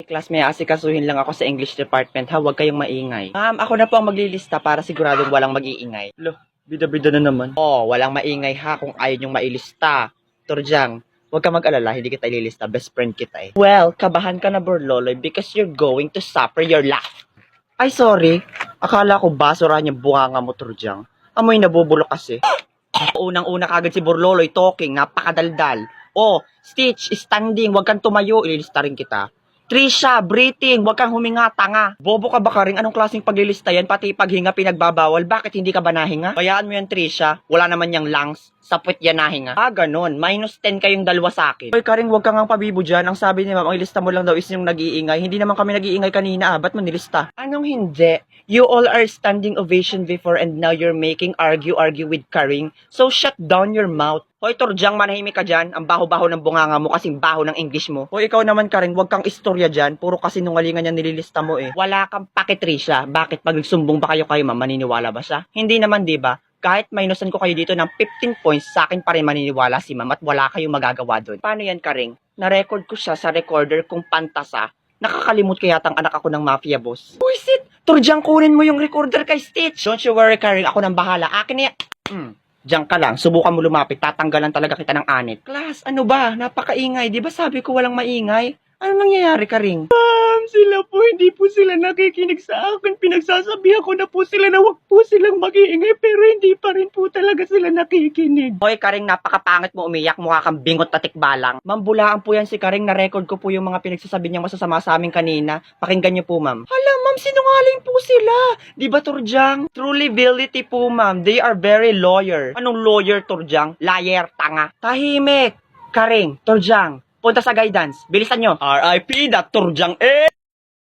Class, may asikasuhin lang ako sa English department ha, huwag kayong maingay. Ma'am, ako na po ang maglilista para siguradong walang mag-iingay. Lo, bida-bida na naman. Oh, walang maingay ha kung ayaw nyong mailista. Turjang, huwag ka mag-alala, hindi kita ililista, best friend kita eh. Well, kabahan ka na Borloloy because you're going to suffer your life. Ay, sorry. Akala ko basurahan yung bunganga mo, Turjang. Amoy nabubulok kasi. Unang-una kagad si Borloloy talking, napakadaldal. Oh, Stitch, standing, huwag kang tumayo, ililista rin kita. Trisha, breathing, huwag kang huminga, tanga. Bobo ka ba ka rin? Anong klaseng paglilista yan? Pati paghinga pinagbabawal. Bakit hindi ka ba nahinga? Bayaan mo yan, Trisha. Wala naman yang lungs. Sapwit yan nahinga. Ah, ganun. -10 kayong dalawa sa akin. Hoy, Karing, huwag kang pabibo dyan. Ang sabi ni ma'am, ang ilista mo lang daw is yung nag-iingay. Hindi naman kami nag-iingay kanina. Ah. Ba't mo nilista? Anong hindi? You all are standing ovation before and now you're making argue with Karing. So shut down your mouth. Hoy, Turjang, manahimik ka dyan. Ang baho-baho ng bunganga mo kasing baho ng English mo. Hoy, ikaw naman, Karing, huwag kang istorya dyan. Puro kasinungalingan yan nililista mo eh. Wala kang pakitrisya. Bakit pag nagsumbong ba kayo ma'am, maniniwala ba siya? Hindi naman, di ba? Kahit minusan ko kayo dito ng 15 points, sa akin pa rin maniniwala si ma'am at wala kayong magagawa doon. Paano yan, Karing? Na-record ko siya sa recorder kung pantasa. Nakakalimot kaya tang anak ako ng mafia boss. Buisit! Turjang, kunin mo yung recorder kay Stitch. Don't you worry, Karing. Ako nang bahala. Akin na yan. Diyan ka lang, subukan mo lumapit, tatanggalan talaga kita ng anit. Class, ano ba? Napakaingay, di ba sabi ko walang maingay? Ano nangyayari, Karing? Ma'am, sila po, hindi po sila nakikinig sa akin. Pinagsasabihan ko na po sila na wag po silang mag-iingay, pero hindi pa rin po talaga sila nakikinig. Hoy, Karing, napakapangit mo umiyak, mukha kang bingot na tikbalang. Ma'am, bulaan po yan si Karing, na-record ko po yung mga pinagsasabi niyang masasama sa amin kanina. Pakinggan niyo po, ma'am. Hala, ma'am, sinungaling po sila. Di ba, Turjang? Truly ability po, ma'am. They are very lawyer. Anong lawyer, Turjang? Liar, tanga. Tahimik. Karing, Turjang. Punta sa guidance. Bilisan nyo. RIP, that Turjang eh!